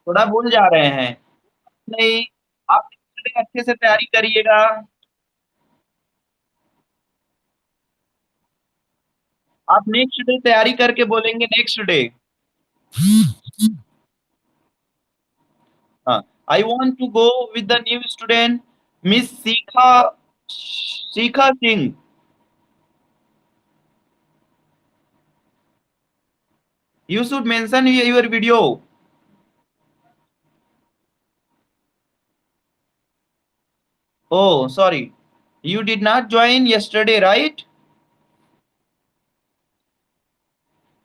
थोड़ा भूल जा रहे हैं। नहीं, आप next day अच्छे से तैयारी करिएगा। आप नेक्स्ट डे तैयारी करके बोलेंगे नेक्स्ट डे। हाँ। I want to go with the new student miss Shikha, Shikha Singh. You should mention your video. Oh, sorry. You did not join yesterday, right?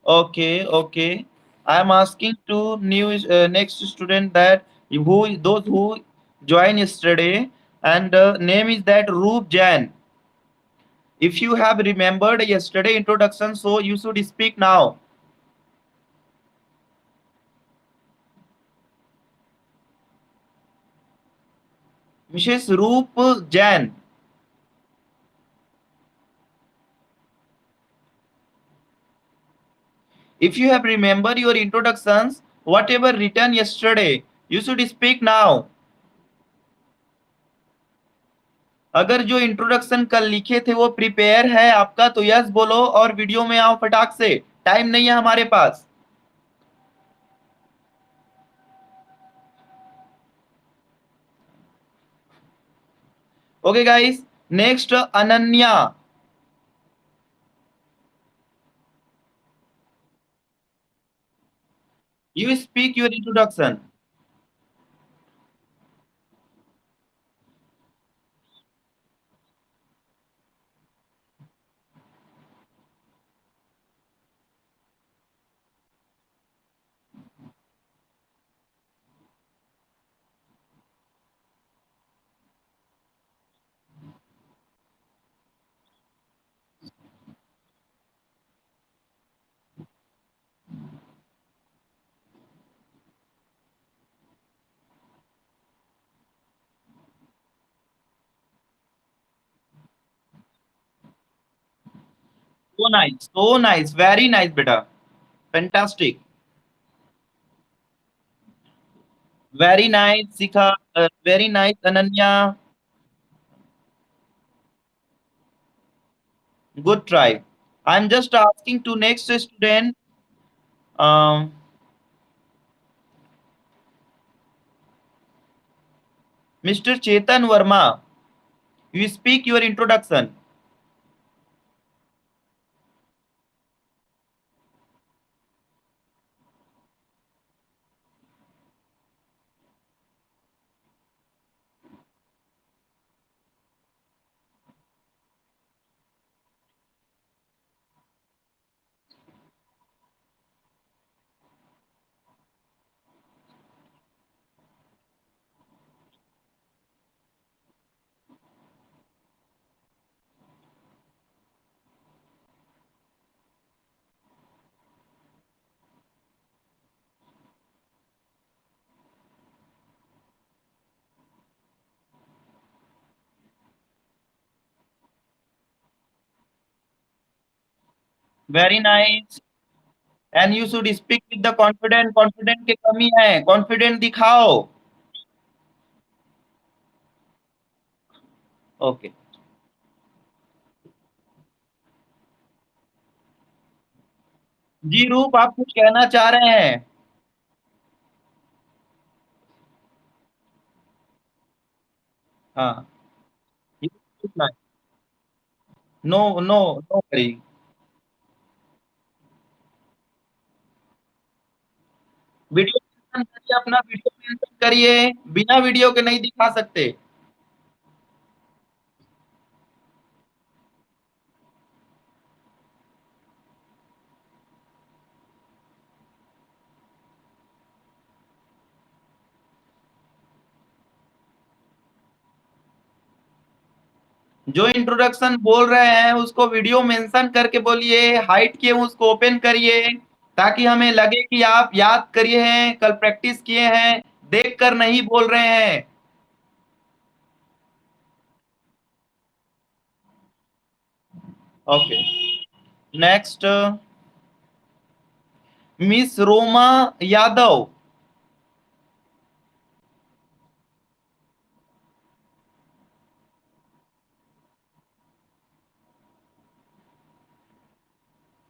Okay, okay. I am asking to new next student that who those who joined yesterday, and name is that Roop Jain. If you have remembered yesterday introduction, so you should speak now. Mrs. Roop Jain. If you have remembered your introductions, whatever written yesterday, you should speak now. अगर जो introduction कल लिखे थे वो prepare है आपका तो yes बोलो और वीडियो में आओ फटाक से। टाइम नहीं है हमारे पास। Okay guys. Next Ananya. You speak your introduction. So nice, very nice बेटा। Fantastic. Very nice Shikha. Very nice Ananya. Good try. I am just asking to next student mister Chetan Verma. You speak your introduction. Very nice. And you should speak with the confident. Confident की कमी है, confident दिखाओ। Okay. जी रूप, आप कुछ कहना चाह रहे हैं? हाँ। No no, no worry. Video mention करिए, अपना वीडियो मेंशन करिए। बिना वीडियो के नहीं दिखा सकते। जो इंट्रोडक्शन बोल रहे हैं उसको वीडियो मेंशन करके बोलिए, हाइट किए उसको ओपन करिए, ताकि हमें लगे कि आप याद करिए हैं, कल प्रैक्टिस किए हैं, देख कर नहीं बोल रहे हैं। Okay. Next miss Roma Yadav.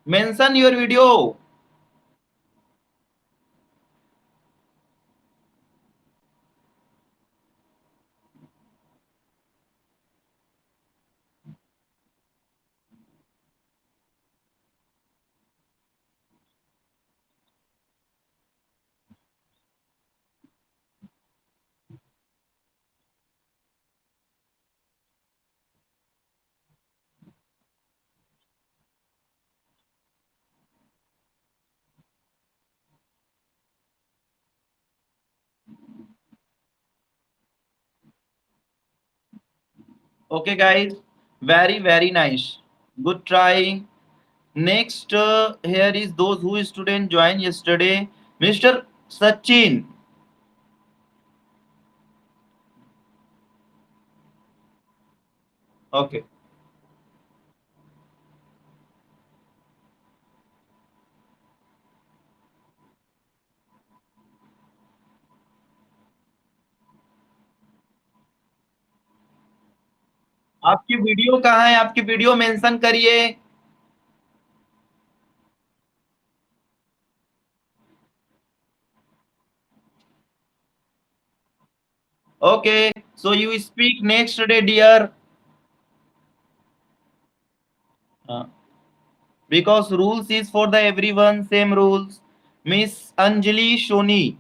Mention your video. Okay, guys. Very, very nice. Good try. Next, here is those who student joined yesterday. Mr. Sachin. Okay. आपकी वीडियो कहाँ है? आपकी वीडियो मेंशन करिए. Okay. So you speak next day, dear. Uh, because rules is for the everyone, same rules. Miss Anjali Shoni.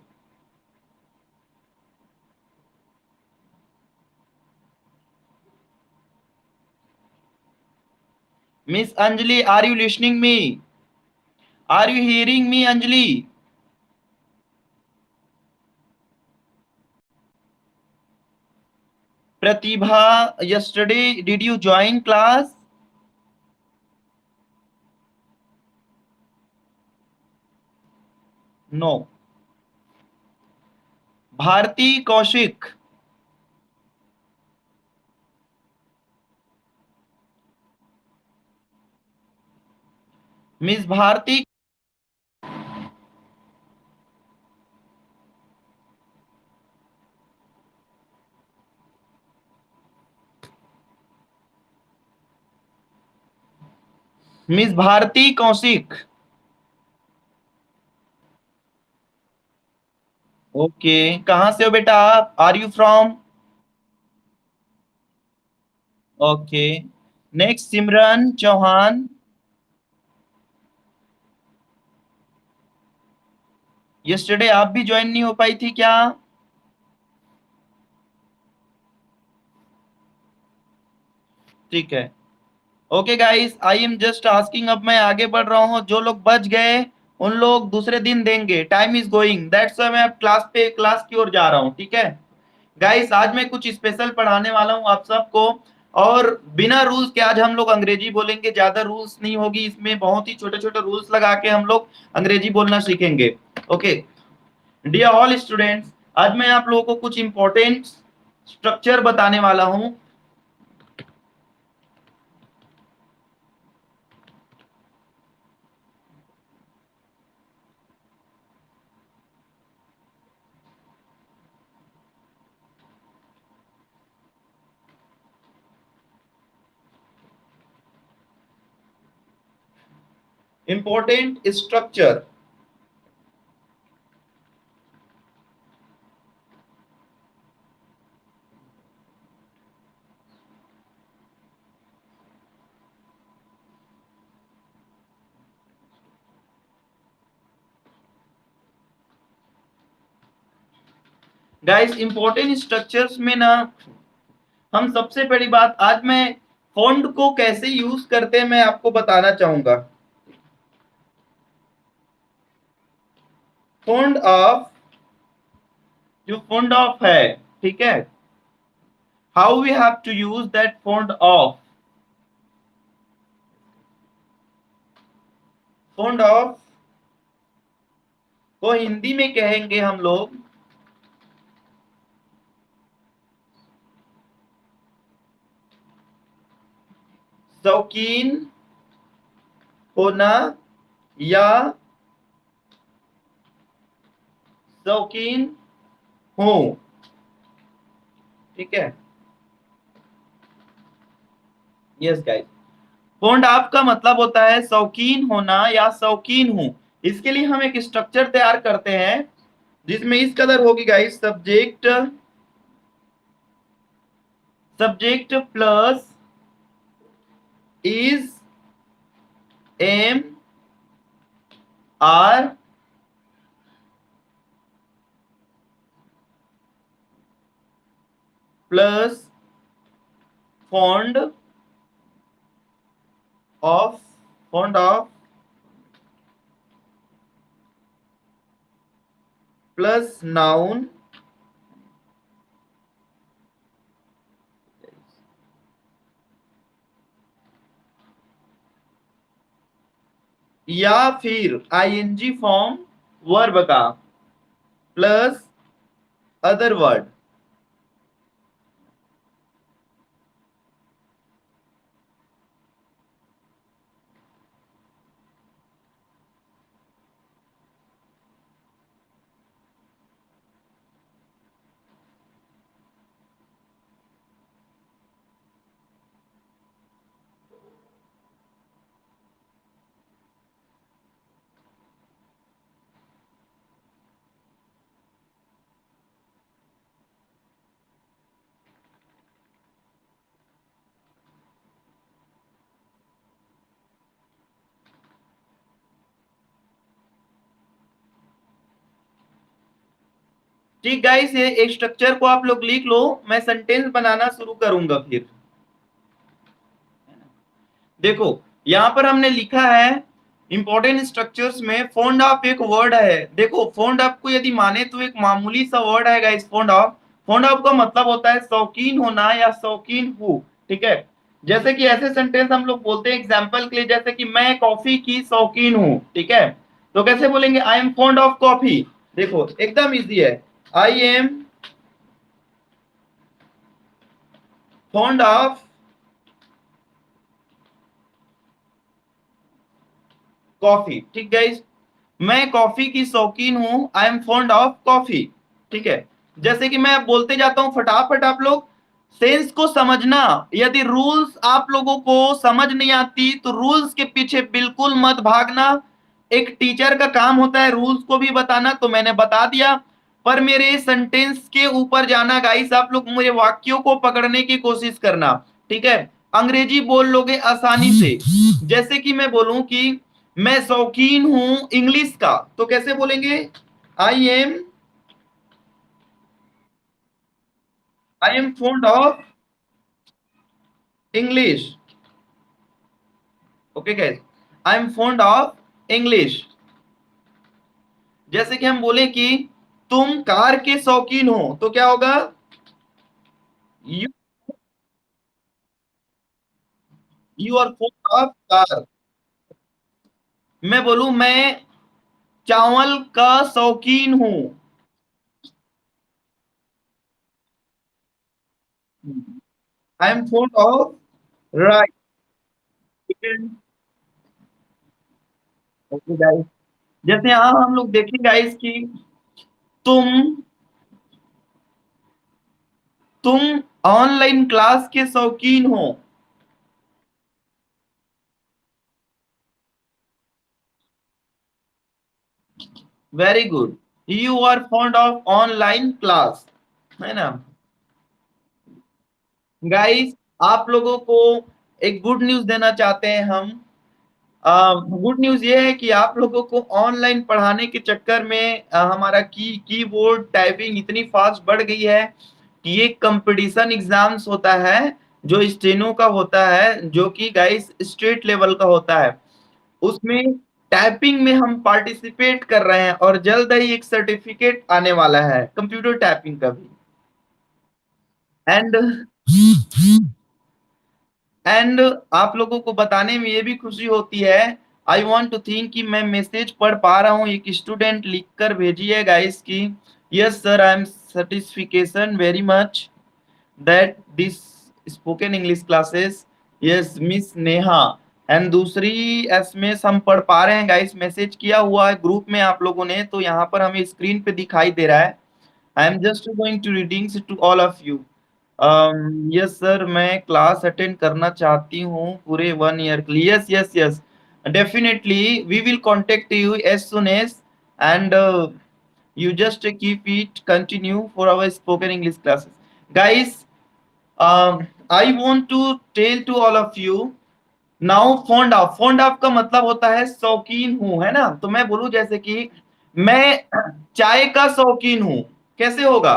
Miss Anjali, are you listening me? Are you hearing me, Anjali? Pratibha, yesterday did you join class? No. Bharti Kaushik. Miss Bharti. Miss Bharti Kaushik. Okay, कहाँ से हो बेटा आप? Are you from? Okay. Next Simran Chauhan. Yesterday आप भी join नहीं हो पाई थी क्या? ठीक है. Okay guys, I am just asking. अब मैं आगे बढ़ रहा हूँ. जो लोग बच गए उन लोग दूसरे दिन देंगे. Time is going, that's why मैं अब क्लास की ओर जा रहा हूँ. ठीक है गाइस, आज मैं कुछ स्पेशल पढ़ाने वाला हूँ आप सबको. और बिना रूल्स के आज हम लोग अंग्रेजी बोलेंगे. ज्यादा रूल्स नहीं होगी इसमें, बहुत ही छोटे छोटे रूल्स लगा के हम लोग अंग्रेजी बोलना सीखेंगे. ओके डियर ऑल स्टूडेंट्स, आज मैं आप लोगों को कुछ इंपॉर्टेंट स्ट्रक्चर बताने वाला हूँ. Important structure. Guys, important structures में ना, हम सबसे बड़ी बात आज मैं फॉन्ट को कैसे यूज करते हैं मैं आपको बताना चाहूंगा. फॉन्ट ऑफ, जो फॉन्ट ऑफ है, ठीक है, how we have to use that fond of. Fond of को हिंदी में कहेंगे हम लोग शौकीन होना या शौकीन हो. ठीक है. यस गाइस, फॉन्ड ऑफ का मतलब होता है शौकीन होना या शौकीन हूं। इसके लिए हम एक स्ट्रक्चर तैयार करते हैं जिसमें इस कदर होगी guys, subject, subject plus is, am, are, plus fond of, fond of plus noun या फिर आईएनजी फॉर्म वर्ब का प्लस अदर वर्ड। ठीक गाइस, ये एक स्ट्रक्चर को आप लोग लिख लो, मैं सेंटेंस बनाना शुरू करूंगा फिर। देखो यहां पर हमने लिखा है इंपॉर्टेंट स्ट्रक्चर्स में फोल्ड ऑफ एक वर्ड है। देखो फोल्ड ऑफ को यदि माने तो एक मामूली सा वर्ड है guys, fold of. Fold of का मतलब होता है शौकीन होना या शौकीन हूँ, ठीक है। जैसे कि ऐसे सेंटेंस हम लोग बोलते हैं एग्जाम्पल के लिए, जैसे कि मैं कॉफी की शौकीन हूँ, ठीक है। तो कैसे बोलेंगे, आई एम फॉन्ड ऑफ कॉफी। देखो एकदम इजी है, I am fond of coffee, ठीक गाइस। मैं कॉफी की शौकीन हूं, I am fond of coffee, ठीक है। जैसे कि मैं बोलते जाता हूं फटाफट, आप लोग सेंस को समझना। यदि रूल्स आप लोगों को समझ नहीं आती तो रूल्स के पीछे बिल्कुल मत भागना। एक टीचर का काम होता है रूल्स को भी बताना, तो मैंने बता दिया। पर मेरे सेंटेंस के ऊपर जाना गाइस, आप लोग मेरे वाक्यों को पकड़ने की कोशिश करना, ठीक है। अंग्रेजी बोल लोगे आसानी से। जैसे कि मैं बोलूं कि मैं शौकीन हूं इंग्लिश का, तो कैसे बोलेंगे, आई am fond of English, okay guys, I am fond of English. जैसे कि हम बोले कि तुम कार के शौकीन हो, तो क्या होगा, you you are fond of car. मैं बोलूं मैं चावल का शौकीन हूं, I am fond of rice. Okay guys, जैसे यहां हम लोग देखें गाइस कि तुम तुम ऑनलाइन क्लास के शौकीन हो। Very good, you are fond of online class, है ना। गाइस आप लोगों को एक गुड न्यूज देना चाहते हैं हम। गुड न्यूज ये है कि आप लोगों को ऑनलाइन पढ़ाने के चक्कर में हमारा कीबोर्ड टाइपिंग इतनी फास्ट बढ़ गई है कि ये कंपटीशन एग्जाम्स होता है जो स्टेनो का होता है, जो कि गाइस स्टेट लेवल का होता है। उसमें टाइपिंग में हम पार्टिसिपेट कर रहे हैं और जल्द ही एक सर्टिफिकेट आने वाला है कंप्यूटर टाइपिंग का भी। एंड एंड आप लोगों को बताने में ये भी खुशी होती है, आई वॉन्ट टू थिंक कि मैं मैसेज पढ़ पा रहा हूँ। एक स्टूडेंट लिख कर भेजी है गाइस की, yes sir I am certification very much that this spoken English classes, yes miss Neha. And दूसरी एसएमएस हम पढ़ पा रहे हैं गाइस, मैसेज किया हुआ है ग्रुप में आप लोगों ने, तो यहाँ पर हमें स्क्रीन पे दिखाई दे रहा है। I am just going to readings to all of you. Yes sir, मैं क्लास अटेंड करना चाहती हूँ पूरे 1 ईयर के लिए। Yes yes yes, definitely we will contact you as soon as, and you just keep it continue for our spoken English classes. Guys, I want to tell to all of you now. फोंड of का मतलब होता है शौकीन हूं, है ना। तो मैं बोलूं जैसे कि मैं चाय का शौकीन हूं, कैसे होगा?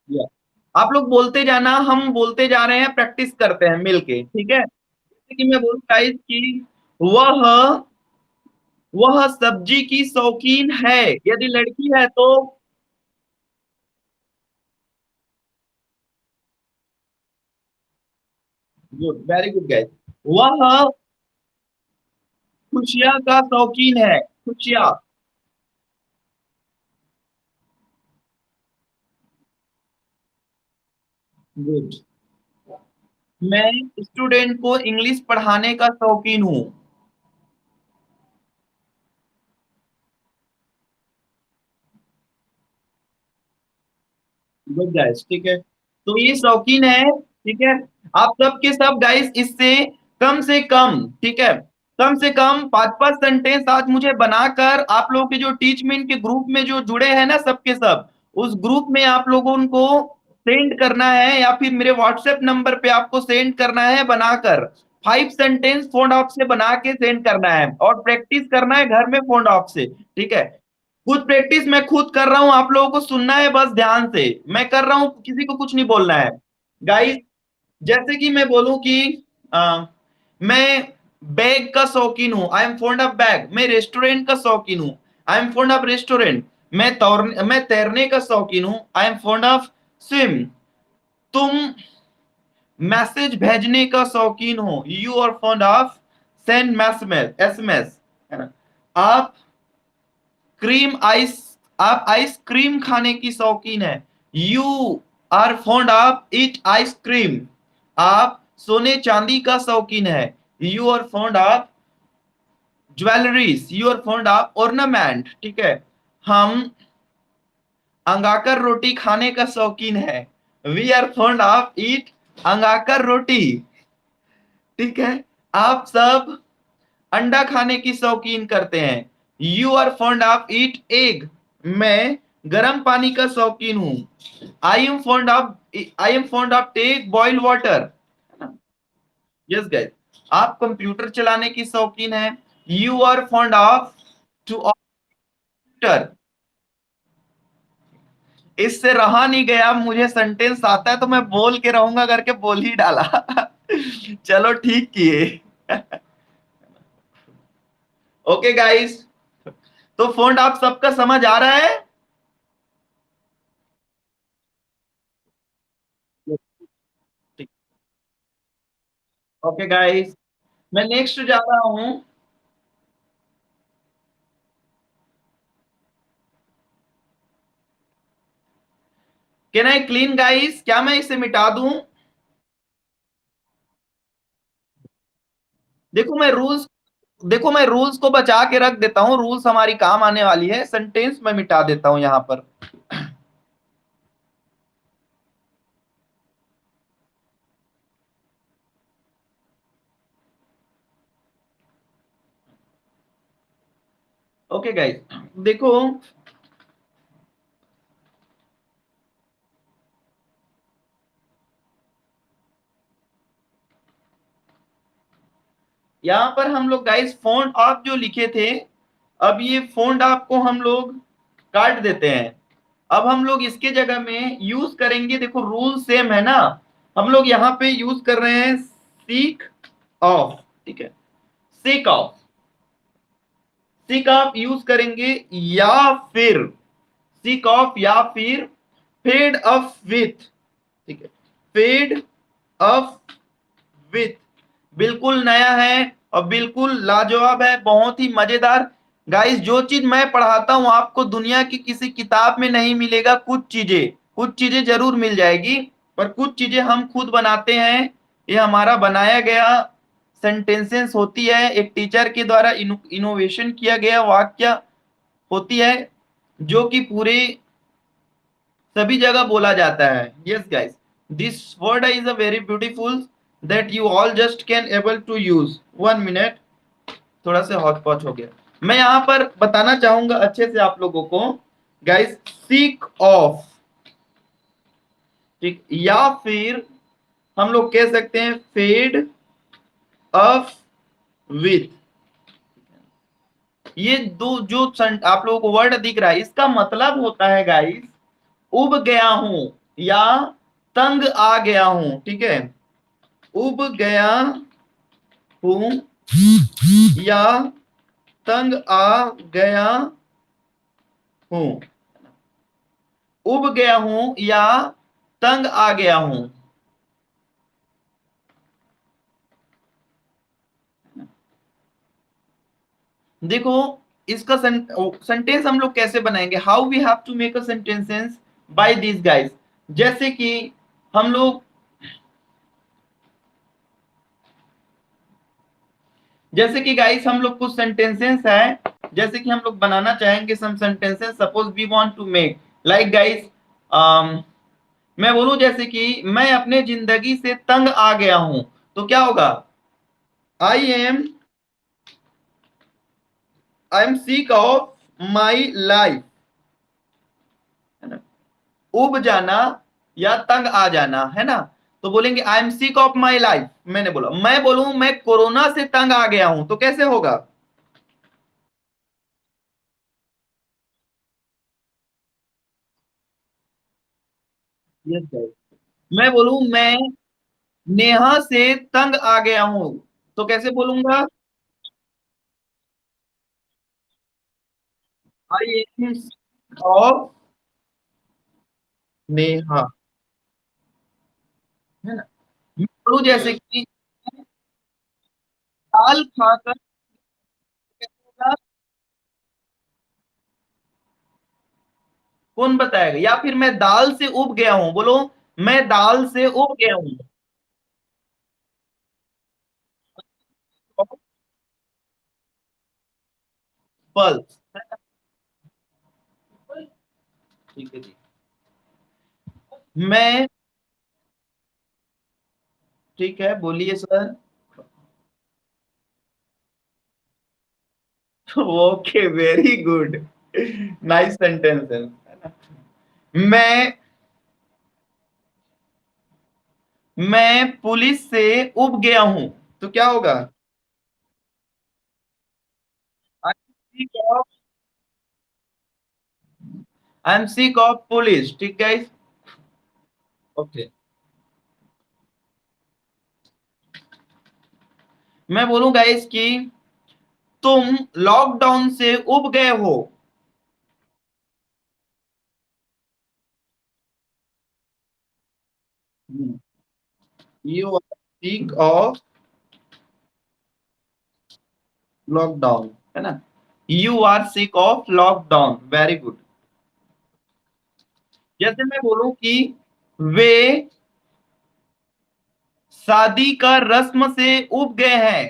Yeah. आप लोग बोलते जाना, हम बोलते जा रहे हैं, प्रैक्टिस करते हैं मिलके, ठीक है। जैसे कि मैं बोलूं गाइस कि वह वह सब्जी की शौकीन है, यदि लड़की है तो। Good, very good guys. वह खुशियां का शौकीन है, खुशियां। गुड। मैं स्टूडेंट को इंग्लिश पढ़ाने का शौकीन हूँ। गुड गाइस, ठीक है। तो ये शौकीन है, ठीक है। आप सब के सब गाइस इससे कम से कम, ठीक है, कम से कम पांच पांच सेंटेंस आज मुझे बनाकर आप लोगों के जो टीचमेंट के ग्रुप में जो जुड़े हैं ना, सबके सब उस ग्रुप में आप लोगों को सेंड करना है, या फिर मेरे व्हाट्सएप नंबर पे आपको सेंड करना है बनाकर। 5 सेंटेंस फोन ऑफ से बना के सेंड करना है, और प्रैक्टिस करना है घर में फोन ऑफ से, ठीक है। खुद प्रैक्टिस मैं खुद कर रहा हूं, आप लोगों को सुनना है बस ध्यान से। मैं कर रहा हूं, किसी को कुछ नहीं बोलना है। गाइस, जैसे कि मैं बोलूं कि मैं बैग का शौकीन हूं, I am fond of bag. मैं रेस्टोरेंट का शौकीन हूं, I am fond of restaurant. मैं तैरने का शौकीन हूं, I am fond of swim. तुम मैसेज भेजने का शौकीन हो, you are fond of send message, SMS, है ना। आप क्रीम आइस आप आइसक्रीम खाने की शौकीन है, you are fond of it ice cream. आप सोने चांदी का शौकीन है, you are fond of jewelries, you are fond of ornament, ठीक है। हम अंगाकर रोटी खाने का शौकीन है, we are fond of eat angakar roti, ठीक है। आप सब अंडा खाने की शौकीन करते हैं, you are fond of eat egg. मैं गर्म पानी का शौकीन हूं, I am fond of take boiled water. Yes guys. आप कंप्यूटर चलाने की शौकीन है, you are fond of to ऑप्टर। इससे रहा नहीं गया, मुझे सेंटेंस आता है तो मैं बोल के रहूंगा करके बोल ही डाला। चलो ठीक किए। ओके गाइस, तो फॉन्ट आप सबका समझ आ रहा है? ओके गाइस, मैं नेक्स्ट जा रहा हूं। कैन आई क्लीन गाइस, क्या मैं इसे मिटा दूं? देखो मैं रूल्स देखो मैं रूल्स को बचा के रख देता हूँ, रूल्स हमारी काम आने वाली है। सेंटेंस मैं मिटा देता हूं यहां पर। ओके गाइस, देखो यहां पर हम लोग गाइस फॉन्ट ऑफ जो लिखे थे, अब ये फॉन्ट ऑफ को हम लोग काट देते हैं। अब हम लोग इसके जगह में यूज करेंगे, देखो रूल सेम है ना। हम लोग यहाँ पे यूज कर रहे हैं सीक ऑफ, ठीक है। Seek of, seek of use करेंगे, या फिर सीक ऑफ, या फिर फेड अप विथ, ठीक है। फेड अप विथ बिल्कुल नया है और बिल्कुल लाजवाब है, बहुत ही मजेदार। गाइस, जो चीज मैं पढ़ाता हूं आपको दुनिया की किसी किताब में नहीं मिलेगा। कुछ चीजें जरूर मिल जाएगी, पर कुछ चीजें हम खुद बनाते हैं। ये हमारा बनाया गया सेंटेंसेस होती है, एक टीचर के द्वारा इनोवेशन किया गया वाक्य होती है, जो कि पूरे सभी जगह बोला जाता है। Yes guys, this word is a very beautiful that you all just can able to use. 1 minute, थोड़ा सा हॉट पॉट हो गया। मैं यहाँ पर बताना चाहूंगा अच्छे से आप लोगों को गाइस, सीक ऑफ, ठीक, या फिर हम लोग कह सकते हैं फेड अफ विथ। ये दो जो आप लोगों को वर्ड दिख रहा है, इसका मतलब होता है गाइस, उब गया हूं या तंग आ गया हूं, ठीक है। उब गया हूं या तंग आ गया हूं। उब गया हूं या तंग आ गया हूं। देखो, इसका सेंटेंस हम लोग कैसे बनाएंगे, how we have to make a sentences by this guys. जैसे कि हम लोग, जैसे कि गाइस हम लोग कुछ सेंटेंसेस है, जैसे कि हम लोग बनाना चाहेंगे some sentences. Suppose we want to make like guys, मैं बोलूं जैसे कि मैं अपने जिंदगी से तंग आ गया हूं, तो क्या होगा, I am sick of my life, है ना। उब जाना या तंग आ जाना, है ना। तो बोलेंगे I am sick of my life. मैंने बोला, मैं बोलूं मैं कोरोना से तंग आ गया हूं, तो कैसे होगा। Yes sir. मैं बोलूं मैं नेहा से तंग आ गया हूं, तो कैसे बोलूंगा, I am sick of Neha, है ना। मैं बोलूं जैसे कि दाल खाकर, कैसे होगा? कौन बताएगा, या फिर मैं दाल से उब गया हूं, बोलो मैं दाल से उब गया हूं। पल्स, ठीक है जी। मैं, ठीक है बोलिए sir. Okay, very good, nice sentence है ना? मैं मैं पुलिस से उब गया हूं, तो क्या होगा, I am sick of police, ठीक गाइस। ओके, मैं बोलूं गाइस कि तुम लॉकडाउन से उब गए हो। You are sick of lockdown, है ना। You are sick of lockdown, very good. जैसे मैं बोलूं कि वे शादी का रस्म से उब गए हैं।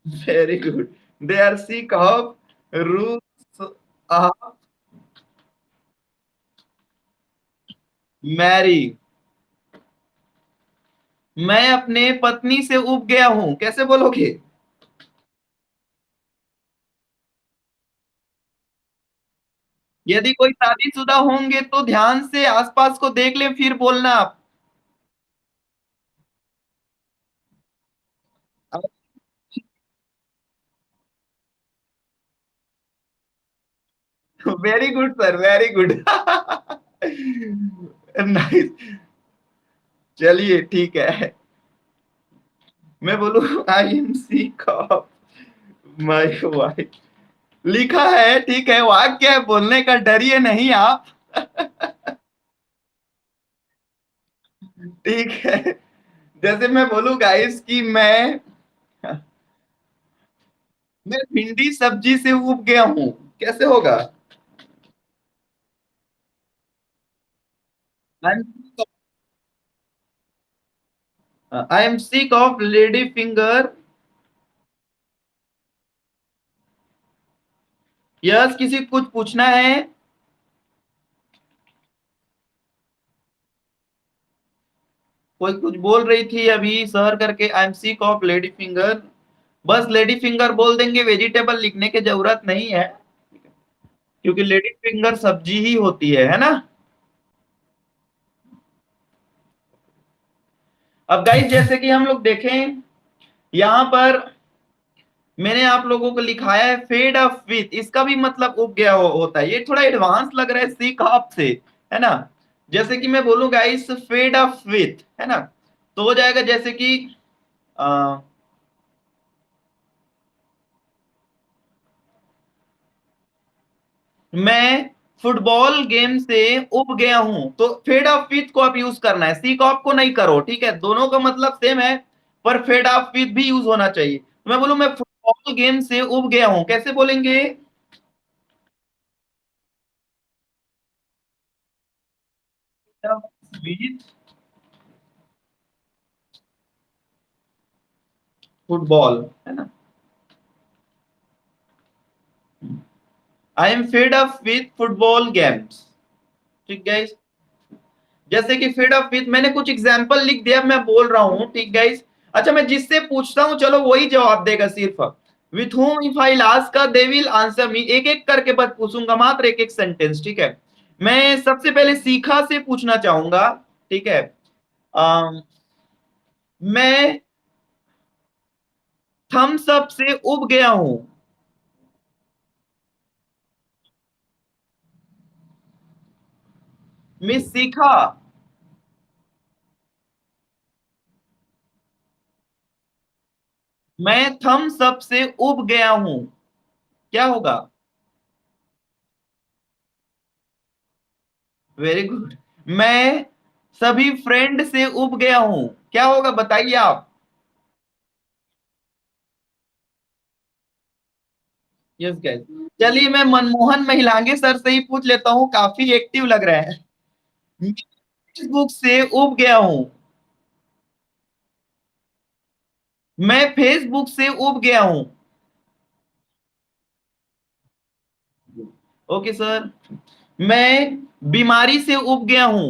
Very good, they are sick of rules of marry. मैं अपने पत्नी से उब गया हूं, कैसे बोलोगे। यदि कोई शादीशुदा होंगे तो ध्यान से आसपास को देख ले, फिर बोलना आप। Very good sir, very good. Nice, चलिए ठीक है। मैं बोलूं I am sick of my wife, लिखा है, ठीक है, वाक्य है, बोलने का डरिए नहीं आप। ठीक है, जैसे मैं बोलूं गाइस कि मैं भिंडी सब्जी से उब गया हूं, कैसे होगा, I am sick of lady finger yes, किसी को कुछ पूछना है? कोई कुछ बोल रही थी अभी सर करके, I am sick of lady finger. बस लेडी फिंगर बोल देंगे, वेजिटेबल लिखने की जरूरत नहीं है, क्योंकि लेडी फिंगर सब्जी ही होती है ना। अब गाइस जैसे कि हम लोग देखें यहाँ पर, मैंने आप लोगों को लिखाया है फेड अप विथ, इसका भी मतलब उग गया होता है। ये थोड़ा एडवांस लग रहा है सीक आप से, है ना। जैसे कि मैं बोलूँ गाइस फेड अप विथ, है ना, तो हो जाएगा जैसे कि आ, मैं फुटबॉल गेम से उब गया हूं, तो फेड ऑफ विथ को आप यूज करना है, सीक ऑफ को नहीं करो, ठीक है, दोनों का मतलब सेम है, पर फेड ऑफ विथ भी यूज होना चाहिए। तो मैं बोलूं मैं फुटबॉल गेम से उब गया हूं, कैसे बोलेंगे? विथ फुटबॉल, है ना। आई am fed up with football games, ठीक गाइस। जैसे कि फेड अप विथ मैंने कुछ एग्जांपल लिख दिया, मैं बोल रहा हूँ, ठीक गाइस। अच्छा, मैं जिससे पूछता हूँ चलो वही जवाब देगा सिर्फ। With home if I ask they will answer me, एक एक करके बस पूछूंगा, मात्र एक एक सेंटेंस, ठीक है। मैं सबसे पहले सीखा से पूछना चाहूंगा, ठीक है। अम, मैं थम्स अप से उब गया हूं। मैं सीखा। मैं थम्स अप से उब गया हूं, क्या होगा? Very good. मैं सभी फ्रेंड से उब गया हूं, क्या होगा बताइए आप? Yes guys. चलिए मैं मनमोहन महिलांगे सर से ही पूछ लेता हूँ, काफी एक्टिव लग रहे हैं। फेसबुक से उब गया हूं। मैं फेसबुक से उब गया हूं। Okay sir. मैं बीमारी से उब गया हूं।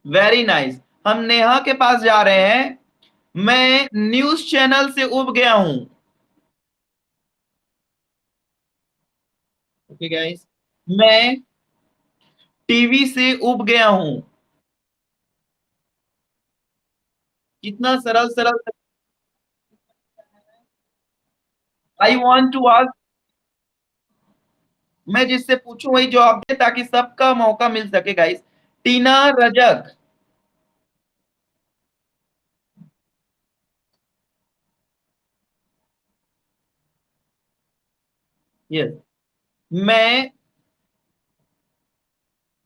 Very nice. हम नेहा के पास जा रहे हैं। मैं न्यूज चैनल से उब गया हूं। Okay guys. मैं टीवी से उब गया हूं। कितना सरल सरल। आई वॉन्ट टू आस्क, मैं जिससे पूछूं वही जवाब दे ताकि सबका मौका मिल सके गाइस। टीना रजक। यस। मैं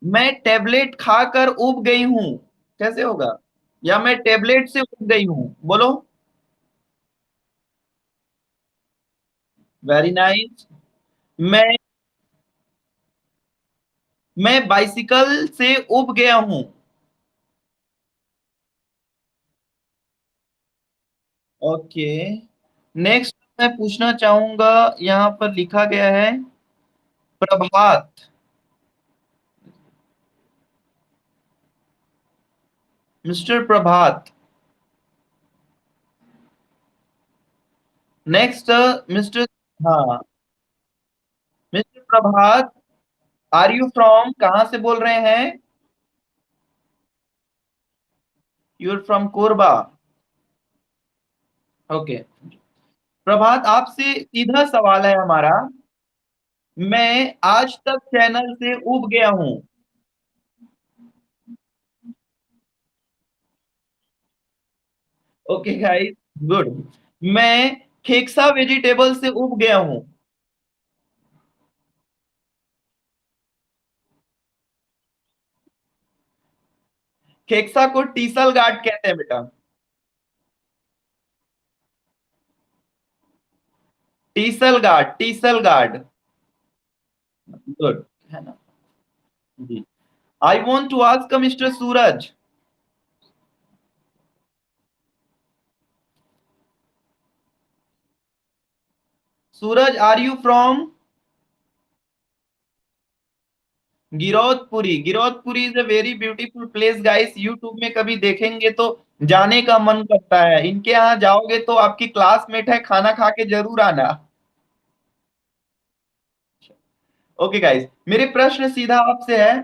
मैं टेबलेट खाकर उब गई हूं, कैसे होगा? या मैं टेबलेट से उब गई हूं, बोलो। Very nice. मैं मैं बाइसिकल से उब गया हूं। ओके। नेक्स्ट मैं पूछना चाहूंगा, यहाँ पर लिखा गया है Prabhat. Mister Prabhat. Next mister, हाँ, mister Prabhat, are you from, कहाँ से बोल रहे हैं? You are from Korba. Okay. Prabhat, आपसे सीधा सवाल है हमारा। मैं आज तक चैनल से उब गया हूं। Okay guys, good. मैं खेक्सा वेजिटेबल से उब गया हूं। खेक्सा को टीसल गार्ड कहते हैं बेटा। टीसल गार्ड, टीसल गार्ड। गुड, है ना। जी। I want to ask mister Suraj. Suraj, are you from? Giraudpuri. Giraudpuri is a very beautiful place guys, YouTube में कभी देखेंगे तो जाने का मन करता है। इनके यहाँ जाओगे तो आपकी क्लासमेट है, खाना खा के जरूर आना। ओके गाइस, मेरे प्रश्न सीधा आपसे है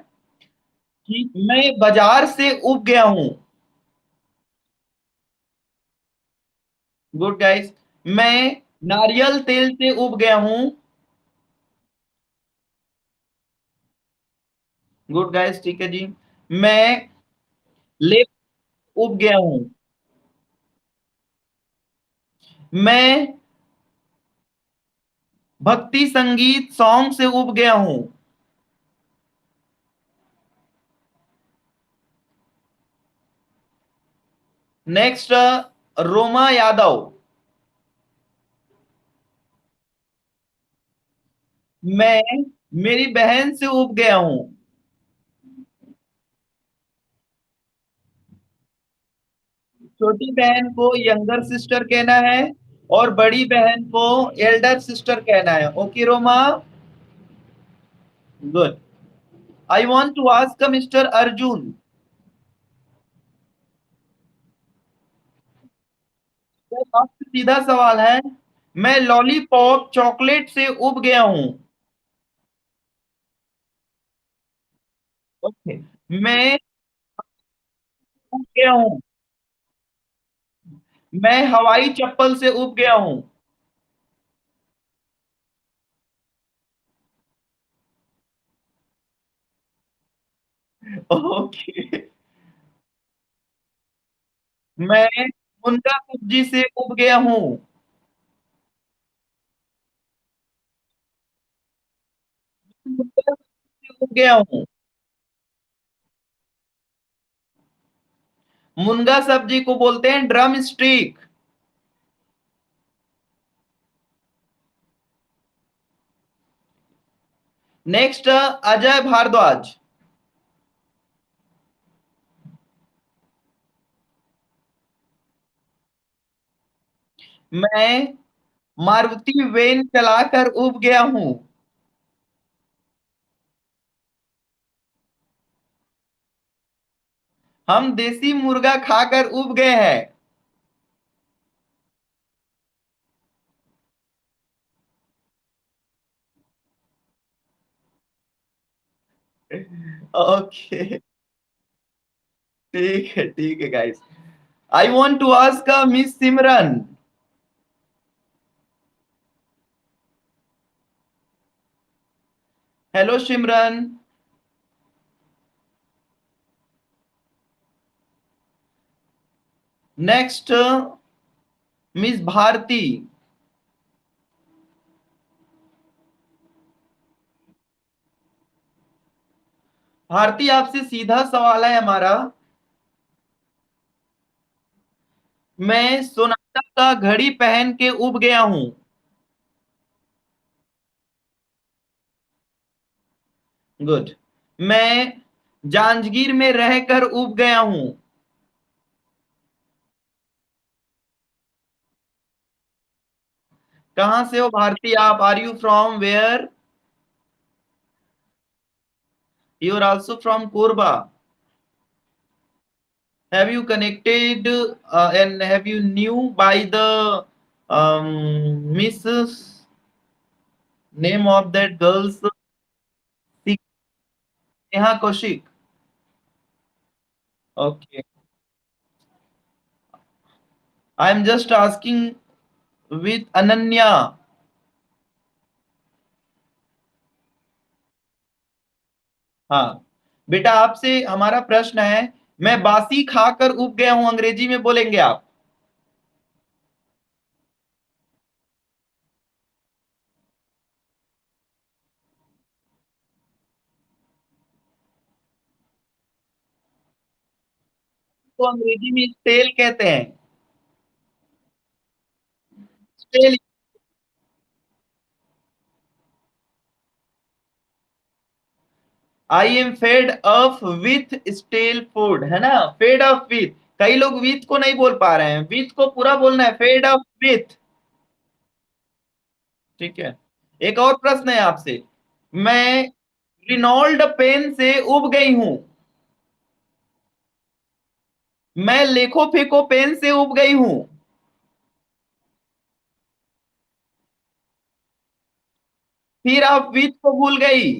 कि मैं बाजार से उब गया हूं। Good guys. मैं नारियल तेल से उब गया हूं। गुड गाइस, ठीक है जी। मैं लेप उब गया हूं। मैं भक्ति संगीत सॉन्ग से उब गया हूं। नेक्स्ट, रोमा यादव। मैं मेरी बहन से उब गया हूं। छोटी बहन को यंगर सिस्टर कहना है और बड़ी बहन को एल्डर सिस्टर कहना है। Okay Roma. Good. I want to ask mister Arjun. आपसे सीधा सवाल है। मैं लॉलीपॉप चॉकलेट से उब गया हूं। ओके। मैं उब गया हूं। मैं हवाई चप्पल से उब गया हूं। ओके। मैं मुनगा सब्जी से उब गया हूं। मुनगा सब्जी से उब गया हूं। मुनगा सब्जी को बोलते हैं drumstick. Next, Ajay Bhardwaj. मैं मारुति वेन चलाकर उब गया हूं। हम देसी मुर्गा खाकर उब गए हैं। ओके, ठीक है guys. I want to ask miss Simran. Hello Simran. Next, miss Bharti. Bharti, आपसे सीधा सवाल है हमारा। मैं सोनाटा का घड़ी पहन के उब गया हूं। गुड। मैं जांजगीर में रहकर उब गया हूं। कहां से हो भारती आप? Are you from where? You are also from Korba. Have you connected and have you knew by the Mrs. name of that girl's Neha Kaushik? Okay. I am just asking with Ananya. हाँ बेटा, आपसे हमारा प्रश्न है। मैं बासी खाकर उब गया हूं, अंग्रेजी में बोलेंगे आप। तो अंग्रेजी में स्टेल कहते हैं। Stale. I am fed up with stale food, है ना? Fed up with. कई लोग विथ को नहीं बोल पा रहे हैं, विथ को पूरा बोलना है, फेड अप विथ। ठीक है। एक और प्रश्न है आपसे। मैं रिनॉल्ड पेन से उब गई हूं। मैं लेखो फेंको पेन से उब गई हूं। फिर आप विथ को भूल गई।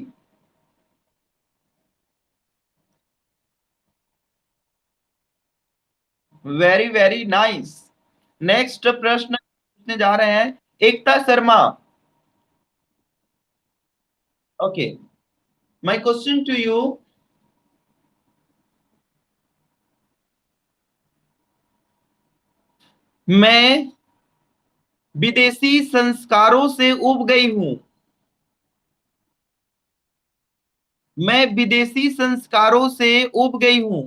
Very very nice. नेक्स्ट प्रश्न पूछने जा रहे हैं। Ekta Sharma. Okay. My question to you. मैं विदेशी संस्कारों से उब गई हूं। मैं विदेशी संस्कारों से उब गई हूं।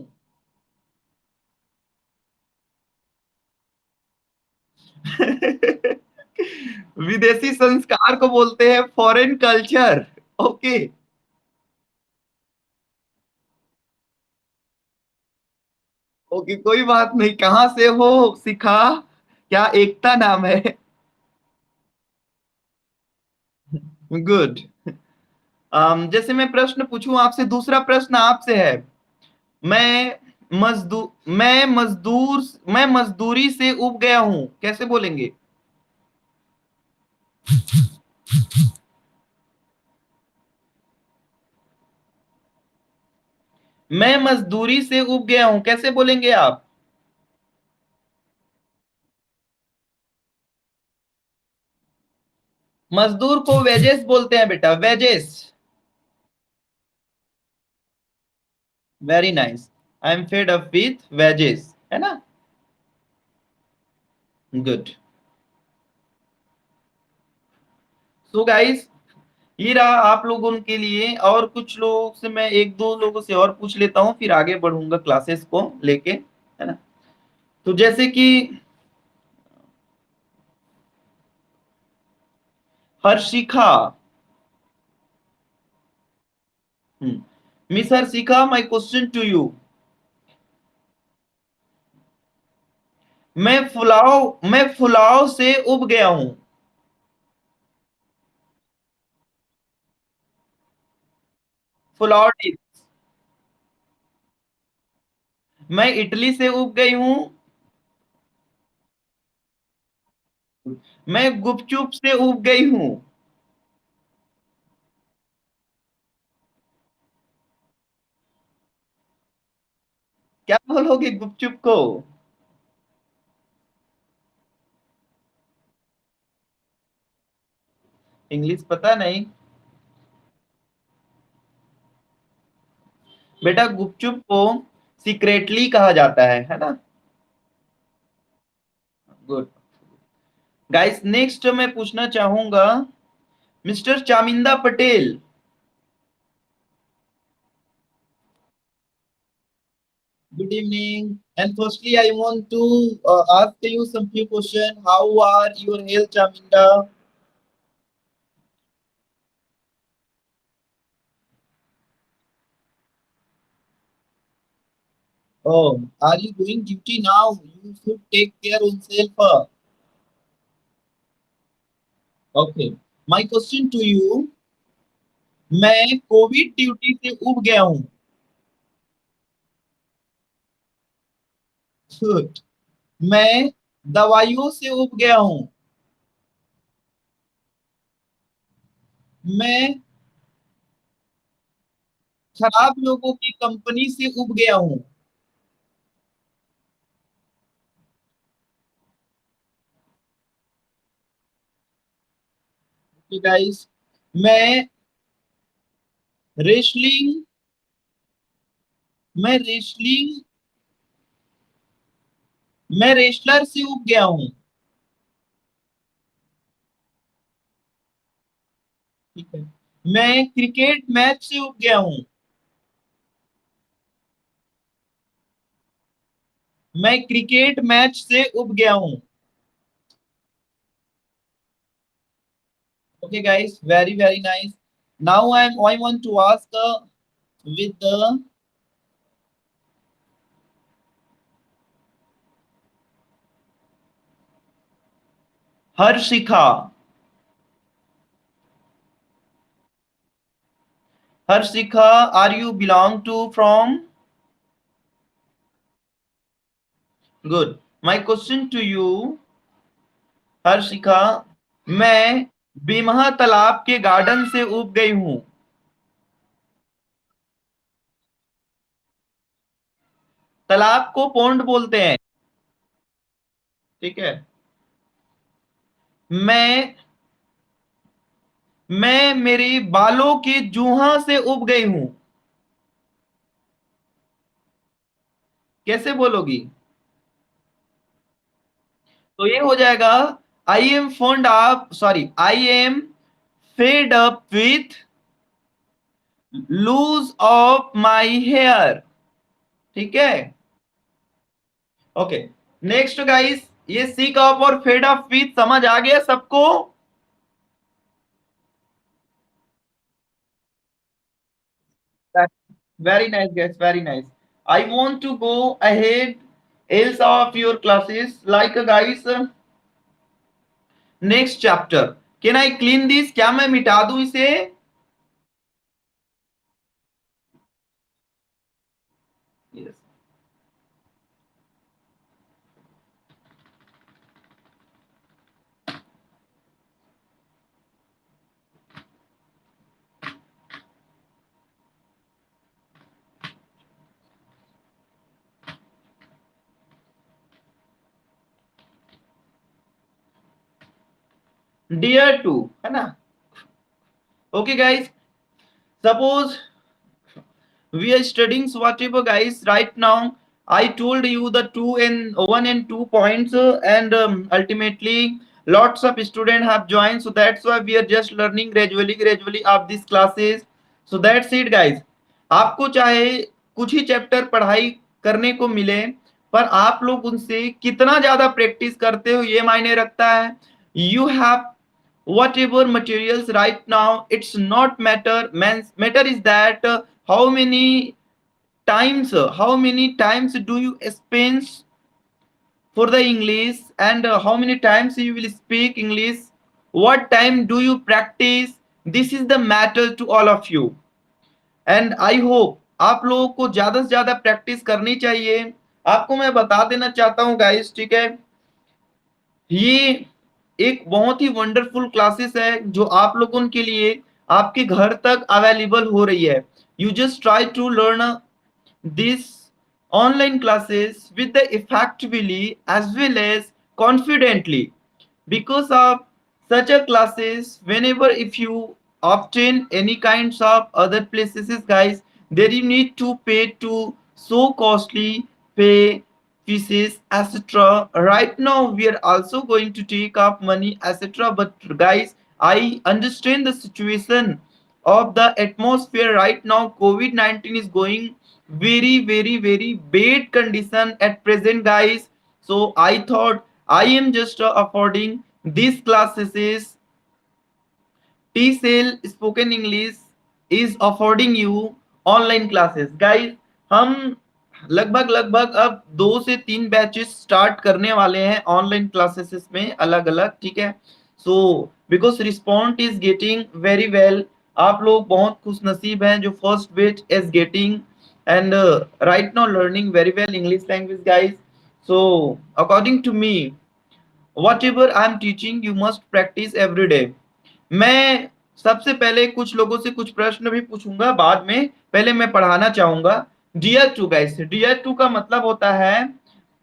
विदेशी संस्कार को बोलते हैं फॉरेन कल्चर। ओके। ओके, कोई बात नहीं। कहाँ से हो सीखा? क्या एकता नाम है? गुड। जैसे मैं प्रश्न पूछूं आपसे, दूसरा प्रश्न आपसे है। मैं मैं मजदूरी से उब गया हूं, कैसे बोलेंगे? मैं मजदूरी से उब गया हूं, कैसे बोलेंगे आप? मजदूर को वेजेस बोलते हैं बेटा, wages. Very nice. I am fed up with wages, है ना? गुड। सो गाइस, ये रहा आप लोगों के लिए। और कुछ लोगों से मैं एक दो लोगों से और पूछ लेता हूँ, फिर आगे बढ़ूंगा क्लासेस को लेके, है ना? तो जैसे कि Harshika. Miss Harshika, my question to you. मैं फुलाव से उब गया हूं। फुलाव डिश। मैं इटली से उब गई हूं। मैं गुपचुप से उब गई हूं। क्या बोलोगे गुपचुप को? इंग्लिश पता नहीं? बेटा गुपचुप को सीक्रेटली कहा जाता है ना? गुड। गाइस, नेक्स्ट मैं पूछना चाहूंगा। Mister Chaminda Patel. Good evening. And firstly, I want to ask you some few questions. How are your health, Chaminda? Oh, are you doing duty now? You should take care of yourself. Okay. My question to you, मैं Covid duty से उब गया हूँ। Good. मैं दवाइयों से उब गया हूँ। मैं खराब लोगों की कंपनी से उब गया हूँ। गाइस, मैं रेसलिंग मैं रेसलिंग मैं रेसलर से उब गया हूँ। ठीक है। मैं क्रिकेट मैच से उब गया हूँ। मैं क्रिकेट मैच से उब गया हूँ। Okay guys, very very nice. Now I want to ask with the Harshika. Harshika, are you belong to from? Good. My question to you, Harshika, मैं बीमहा तालाब के गार्डन से उब गई हूँ। तालाब को पोंड बोलते हैं। ठीक है। मैं मैं मेरी बालों की जूहा से उब गई हूँ। कैसे बोलोगी? तो ये हो जाएगा, I am fond up, sorry, I am fed up with loose of my hair. ठीक है। ओके। नेक्स्ट गाइस, ये सीक अप और फेड अप विथ समझ आ गया सबको? Very nice, guys. Very nice. I want to go ahead else of your classes. Like guys, next chapter. Can I clean this? क्या मैं मिटा दूं इसे? Yes. Dear to, है ना? Okay, guys. Suppose we are studying whatever, guys. Right now, I told you the two and one and two points, and ultimately lots of students have joined. So that's why we are just learning gradually of these classes. So that's it, guys. आपको चाहे कुछ ही chapter पढ़ाई करने को मिले, पर आप लोग उनसे कितना ज्यादा प्रैक्टिस करते हो ये मायने रखता है। You have whatever materials right now, it's not matter. Matter is that how many how many times do you spend for the English, and how many times you will speak English, what time do you practice. This is the matter to all of you, and I hope आप लोगों को ज्यादा से ज्यादा practice करनी चाहिए। आपको मैं बता देना चाहता हूँ गाइस, ठीक है, ये एक बहुत ही वंडरफुल क्लासेस है जो आप लोगों के लिए आपके घर तक अवेलेबल हो रही है। You just try to learn these online classes with the effectively as well as confidently, because of such a classes, whenever if you obtain any kinds of other places, guys, there you need to pay to so costly pay fees, etc. Right now we are also going to take up money, etc. But guys, I understand the situation of the atmosphere right now. COVID-19 is going very bad condition at present, guys. So I thought I am just affording these classes is T-Cell Spoken English is affording you online classes. Guys, हम लगभग लगभग अब 2 से 3 batches start करने वाले हैं online classes में अलग अलग। ठीक है। So because respond is getting very well, आप लोग बहुत खुश नसीब हैं जो first batch is getting and right now learning very well English language, guys. So according to me, whatever I am teaching you must practise every day. मैं सबसे पहले कुछ लोगों से कुछ प्रश्न भी पूछूंगा बाद में, पहले मैं पढ़ाना चाहूंगा। Dear to, guys, dear to का मतलब होता है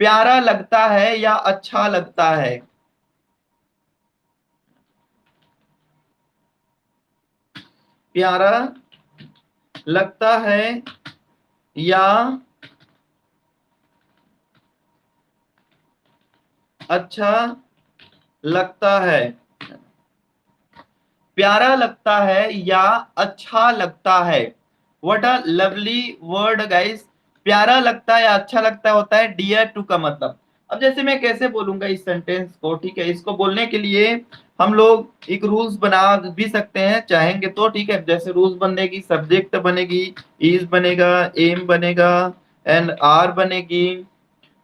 प्यारा लगता है या अच्छा लगता है। प्यारा लगता है या अच्छा लगता है। प्यारा लगता है या अच्छा लगता है। What a lovely word, guys. प्यारा लगता है या अच्छा लगता होता है डियर टू का मतलब। अब जैसे मैं कैसे बोलूंगा इस सेंटेंस को, ठीक है, इसको बोलने के लिए हम लोग एक रूल्स बना भी सकते हैं चाहेंगे तो। ठीक है, जैसे रूल्स बनेगी, सब्जेक्ट बनेगी, इज बनेगा, एम बनेगा, एंड आर बनेगी।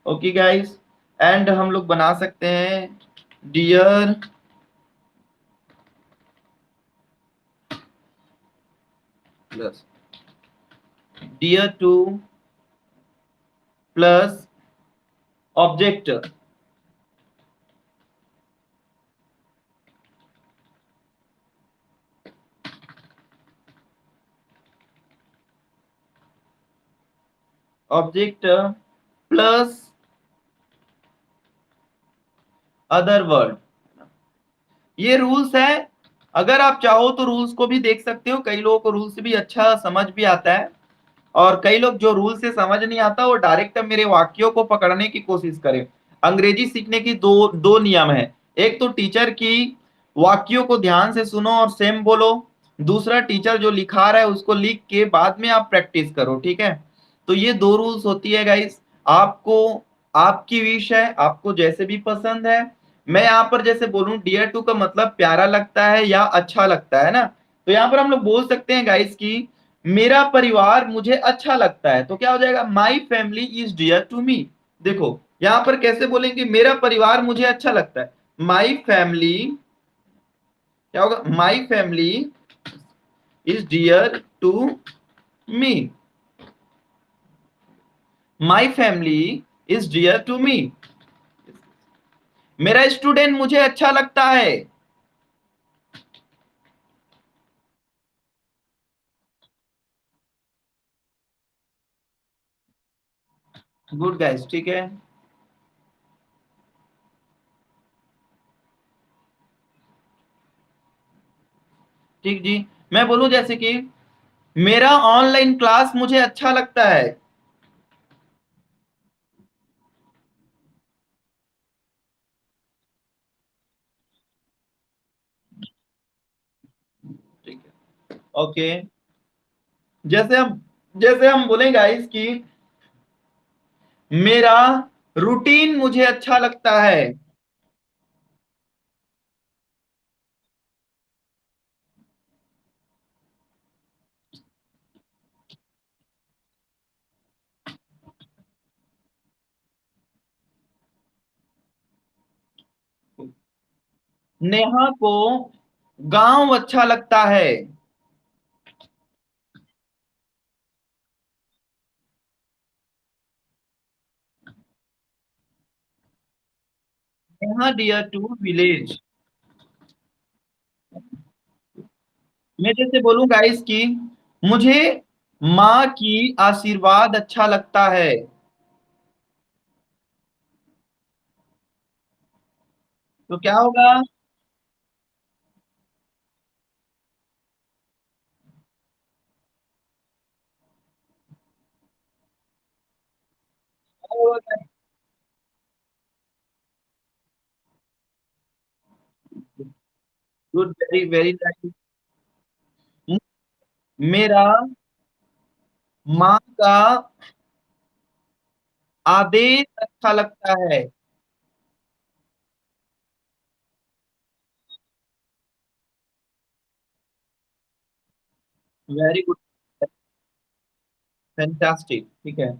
ओके गाइस, एंड हम लोग बना सकते हैं dear plus dear to plus object, object plus other word. ये रूल्स है। अगर आप चाहो तो रूल्स को भी देख सकते हो, कई लोगों को रूल्स भी अच्छा समझ भी आता है, और कई लोग जो रूल से समझ नहीं आता वो डायरेक्ट मेरे वाक्यों को पकड़ने की कोशिश करें। अंग्रेजी सीखने की दो दो नियम है। एक तो टीचर की वाक्यों को ध्यान से सुनो और सेम बोलो। दूसरा, टीचर जो लिखा रहा है उसको लिख के बाद में आप प्रैक्टिस करो, ठीक है। तो ये दो रूल्स होती है गाइस। आपको, आपकी विश है, आपको जैसे भी पसंद है। मैं यहाँ पर जैसे बोलूं डियर टू का मतलब प्यारा लगता है या अच्छा लगता है ना, तो यहाँ पर हम लोग बोल सकते हैं गाइस कि मेरा परिवार मुझे अच्छा लगता है, तो क्या हो जाएगा, my family is dear to me. देखो यहां पर कैसे बोलेंगे, मेरा परिवार मुझे अच्छा लगता है, माई फैमिली, क्या होगा, my family is dear to me, my family is dear to me. मेरा स्टूडेंट मुझे अच्छा लगता है। गुड गाइस, ठीक है। ठीक जी। मैं बोलूं जैसे कि मेरा ऑनलाइन क्लास मुझे अच्छा लगता है। ठीक है, ओके। जैसे हम जैसे हम बोलेंगे गाइस कि मेरा रूटीन मुझे अच्छा लगता है। नेहा को गांव अच्छा लगता है। Neha dear to village. मैं जैसे बोलूं गाइस कि मुझे माँ की आशीर्वाद अच्छा लगता है। तो क्या होगा, गुड, वेरी वेरी नाइस। मेरा माँ का आदेश अच्छा लगता है। वेरी गुड, फैंटास्टिक, ठीक है।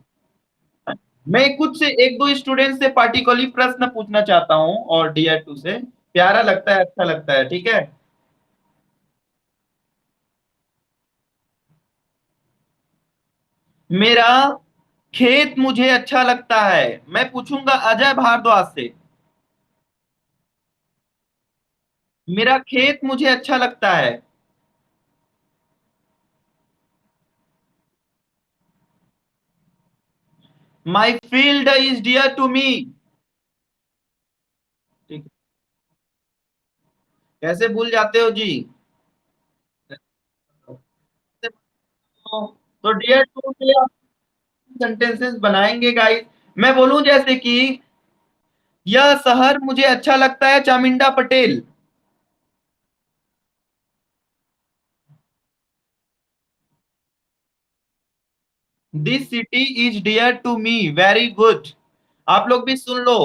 मैं कुछ से एक दो स्टूडेंट से पार्टिकुलरली प्रश्न पूछना चाहता हूँ, और डीआर टू से प्यारा लगता है, अच्छा लगता है, ठीक है। मेरा खेत मुझे अच्छा लगता है। मैं पूछूंगा अजय भारद्वाज से, मेरा खेत मुझे अच्छा लगता है। My field is dear to me. ठीक है। कैसे भूल जाते हो जी। तो डियर टू के आप सेंटेंसेस बनाएंगे गाइस। मैं बोलूं जैसे कि यह शहर मुझे अच्छा लगता है, Chaminda Patel. This city is dear to me, very good. आप लोग भी सुन लो,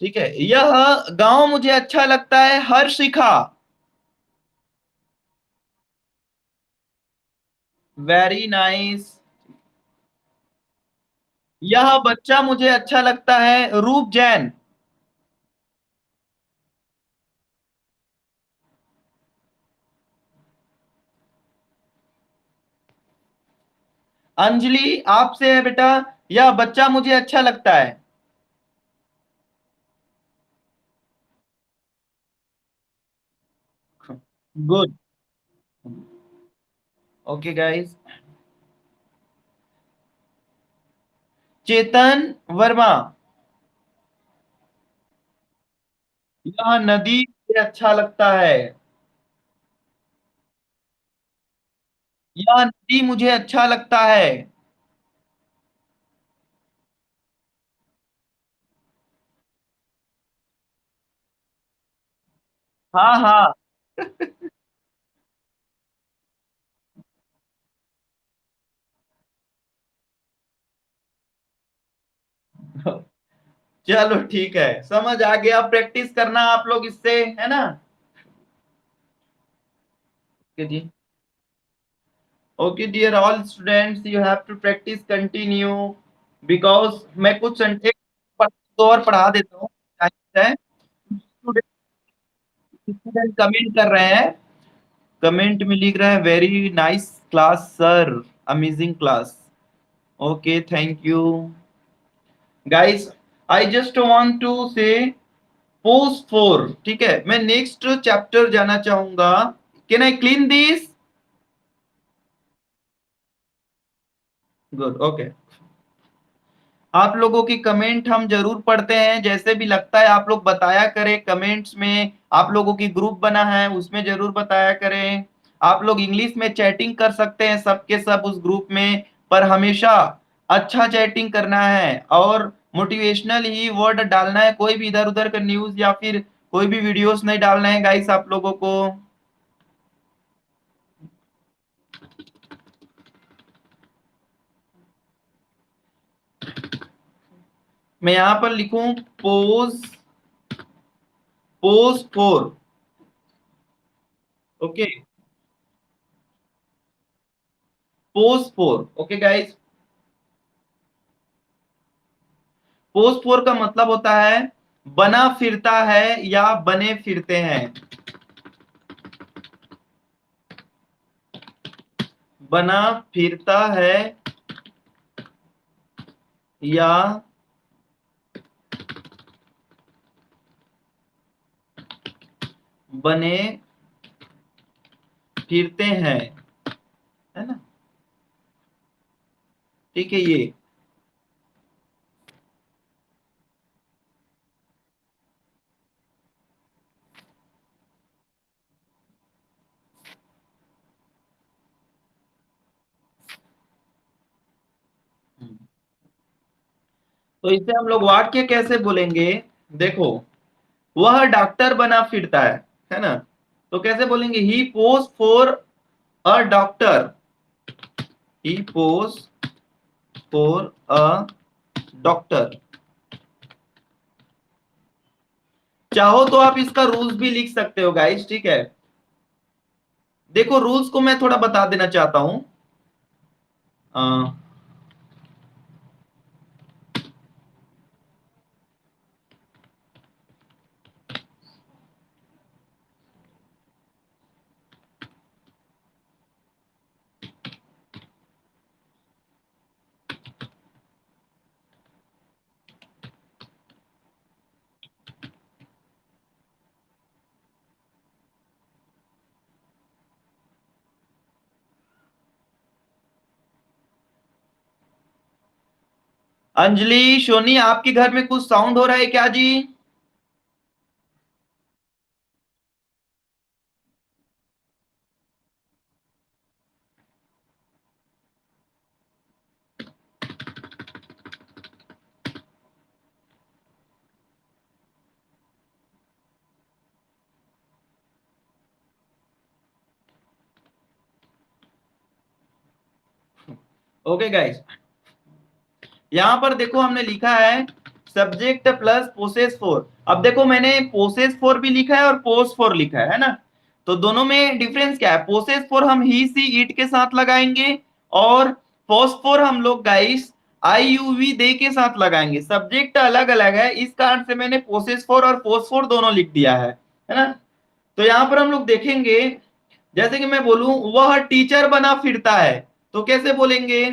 ठीक है। यह गांव मुझे अच्छा लगता है, हर्षिखा। Very nice. यह बच्चा मुझे अच्छा लगता है, रूप जैन। अंजलि आपसे है बेटा, यह बच्चा मुझे अच्छा लगता है। Good. Okay guys. Chetan Verma, यह नदी मुझे अच्छा लगता है। यह नदी मुझे अच्छा लगता है। हाँ हाँ। चलो ठीक है, समझ आ गया, प्रैक्टिस करना आप लोग इससे, है ना। ओके जी। Okay dear all students, you have to practise continue, because मैं कुछ एक तो और पढ़ा देता हूँ। स्टूडेंट कमेंट कर रहे हैं, कमेंट में लिख रहे हैं very nice class sir, amazing class. Okay thank you guys. I just want to say post four, ठीक है, मैं नेक्स्ट चैप्टर जाना चाहूंगा। Can I clean this? Good okay. आप लोगों की कमेंट हम जरूर पढ़ते हैं, जैसे भी लगता है आप लोग बताया करें कमेंट्स में। आप लोगों की ग्रुप बना है उसमें जरूर बताया करें। आप लोग इंग्लिश में चैटिंग कर सकते हैं सबके सब उस ग्रुप में, पर हमेशा अच्छा चैटिंग करना है और मोटिवेशनल ही वर्ड डालना है, कोई भी इधर उधर का न्यूज या फिर कोई भी वीडियोस नहीं डालना है गाइस आप लोगों को। मैं यहाँ पर लिखूं pose, pose four. Okay, pose four. Okay guys, post four का मतलब होता है बना फिरता है या बने फिरते हैं। बना फिरता है या बने फिरते हैं, है ना। ठीक है ये। तो इसे हम लोग वाक्य कैसे बोलेंगे? देखो, वह डॉक्टर बना फिरता है ना। तो कैसे बोलेंगे? He pose for a doctor. He pose for a doctor. चाहो तो आप इसका रूल्स भी लिख सकते हो गाइस, ठीक है। देखो रूल्स को मैं थोड़ा बता देना चाहता हूं। अंजलि सोनी, आपके घर में कुछ साउंड हो रहा है क्या जी? ओके गाइस, यहाँ पर देखो हमने लिखा है सब्जेक्ट प्लस पोसेस फोर। अब देखो मैंने पोसेस फोर भी लिखा है और पोस फोर लिखा है ना। तो दोनों में डिफरेंस क्या है? पोसेस फोर हम ही सी इट के साथ लगाएंगे और पोस फोर हम लोग गाइस आई यू वी दे के साथ लगाएंगे। सब्जेक्ट अलग अलग है, इस कारण से मैंने पोसेस फोर और पोस फोर दोनों लिख दिया है ना। तो यहाँ पर हम लोग देखेंगे, जैसे कि मैं बोलूं वह टीचर बना फिरता है, तो कैसे बोलेंगे?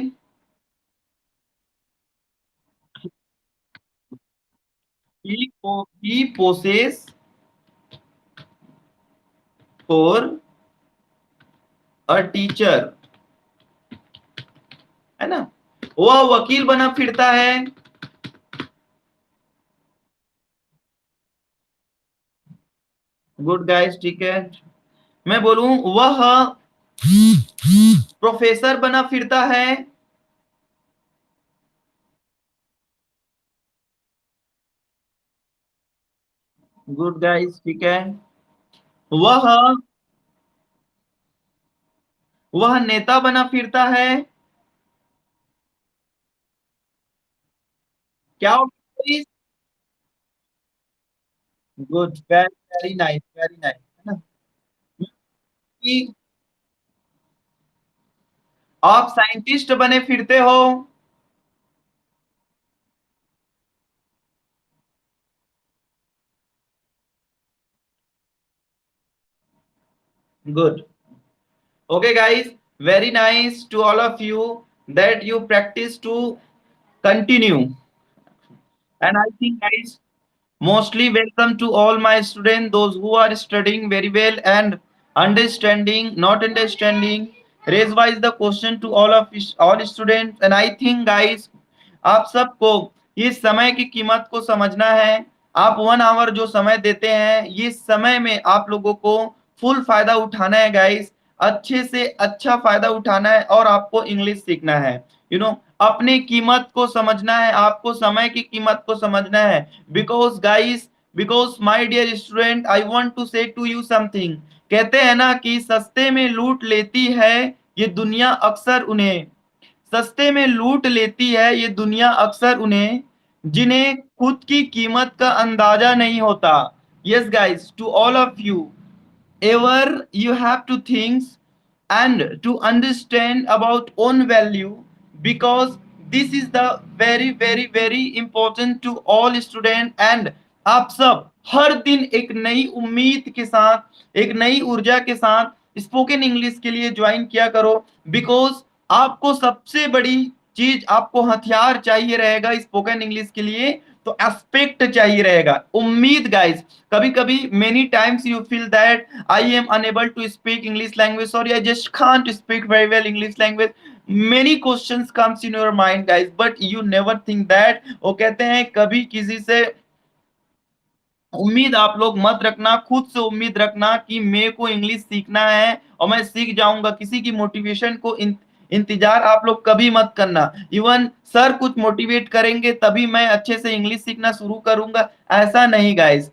he possess for a teacher, है ना? वह वकील बना फिरता है। गुड गाइस, ठीक है। मैं बोलूं, वह प्रोफेसर बना फिरता है। गुड गाइस, ठीक है। वह वह नेता बना फिरता है। क्या? Good, very very nice, very nice, है ना? कि आप साइंटिस्ट बने फिरते हो। Good. Okay, guys, very nice to all of you that you practice to continue. And I think, guys, mostly welcome to all my students, those who are studying very well and understanding, not understanding. Raise wise the question to all students, and I think, guys, आप सबको इस समय की कीमत को समझना है। आप 1 आवर जो समय देते हैं, ये समय में आप लोगों को फुल फायदा उठाना है गाइस। अच्छे से अच्छा फायदा उठाना है और आपको इंग्लिश सीखना है। अपनी कीमत को समझना है, आपको समय की कीमत को समझना है। Because guys, because my dear student, I want to say to you something. कहते हैं ना कि सस्ते में लूट लेती है ये दुनिया अक्सर उन्हें, सस्ते में लूट लेती है ये दुनिया अक्सर उन्हें, जिन्हें खुद की कीमत का अंदाजा नहीं होता। Yes guys, to all of you, ever you have to think and to understand about own value, because this is the very very very important to all student। and आप सब हर दिन एक नई उम्मीद के साथ, एक नई ऊर्जा के साथ स्पोकन इंग्लिश के लिए ज्वाइन किया करो। बिकॉज आपको सबसे बड़ी चीज, आपको हथियार चाहिए रहेगा स्पोकन इंग्लिश के लिए, तो एस्पेक्ट चाहिए रहेगा, उम्मीद गाइस। कभी कभी many times you feel that I am unable to speak English language, sorry I just can't speak very well English language. Many questions comes in your mind guys, but you never think that. वो कहते हैं कभी किसी से उम्मीद आप लोग मत रखना, खुद से उम्मीद रखना कि मेरे को इंग्लिश सीखना है और मैं सीख जाऊंगा। किसी की मोटिवेशन को इंतजार आप लोग कभी मत करना। इवन सर कुछ मोटिवेट करेंगे तभी मैं अच्छे से इंग्लिश सीखना शुरू करूंगा, ऐसा नहीं गाइस।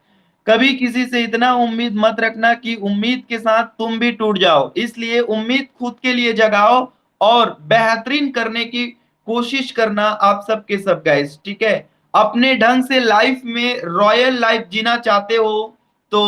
कभी किसी से इतना उम्मीद मत रखना कि उम्मीद के साथ तुम भी टूट जाओ। इसलिए उम्मीद खुद के लिए जगाओ और बेहतरीन करने की कोशिश करना आप सबके सब गाइस, ठीक है? अपने ढंग से लाइफ में रॉयल लाइफ जीना चाहते हो तो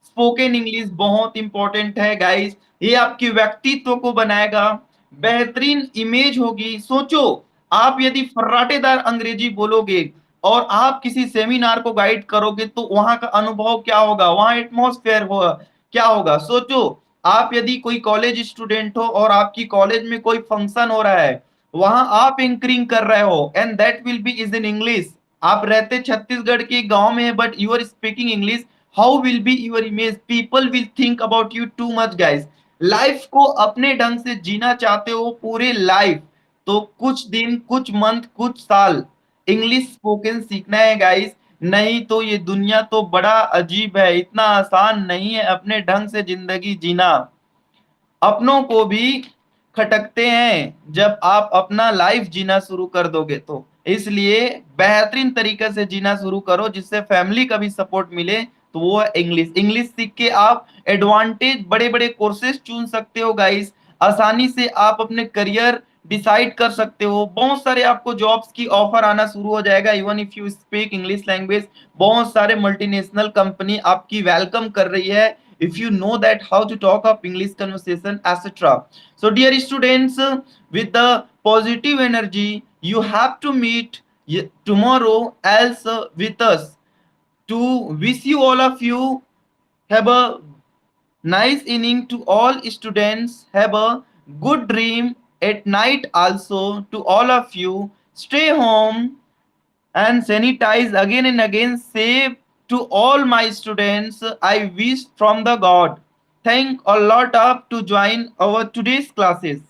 स्पोकन इंग्लिश बहुत इंपॉर्टेंट है गाइस। ये आपके व्यक्तित्व को बनाएगा, बेहतरीन इमेज होगी। सोचो, आप यदि फर्राटेदार अंग्रेजी बोलोगे और आप किसी सेमिनार को गाइड करोगे तो वहां का अनुभव क्या होगा, वहां एटमॉस्फेयर होगा, क्या होगा? सोचो, आप यदि कोई कॉलेज स्टूडेंट हो और आपकी कॉलेज में कोई फंक्शन हो रहा है, वहां आप एंकरिंग कर रहे हो and that will be is in English. आप रहते छत्तीसगढ़ के गांव में है but you are speaking English, how will be your image? People will think about you too much guys. Life को अपने ढंग से जीना चाहते हो पूरे लाइफ, तो कुछ दिन, कुछ मंथ, कुछ साल इंग्लिश स्पोकन सीखना है गाइस। नहीं तो ये दुनिया तो बड़ा अजीब है, इतना आसान नहीं है अपने ढंग से जिंदगी जीना। अपनों को भी खटकते हैं जब आप अपना लाइफ जीना शुरू कर दोगे तो। इसलिए बेहतरीन तरीके से जीना शुरू करो जिससे फैमिली का भी सपोर्ट मिले, तो वो है इंग्लिश। इंग्लिश सीख के आप एडवांटेज, बड़े बड़े कोर्सेज चुन सकते हो गाइस। आसानी से आप अपने करियर डिसाइड कर सकते हो। बहुत सारे आपको जॉब्स की ऑफर आना शुरू हो जाएगा even if you speak English language. बहुत सारे मल्टीनेशनल कंपनी आपकी वेलकम कर रही है if you know that how to talk up English conversation, etc. So dear students, with the positive energy, you have to meet tomorrow else with us. To wish you all of you have a nice evening. To all students, have a good dream at night also. To all of you, stay home, and sanitize again and again. Say to all my students, I wish from the God. Thank a lot up to join our today's classes.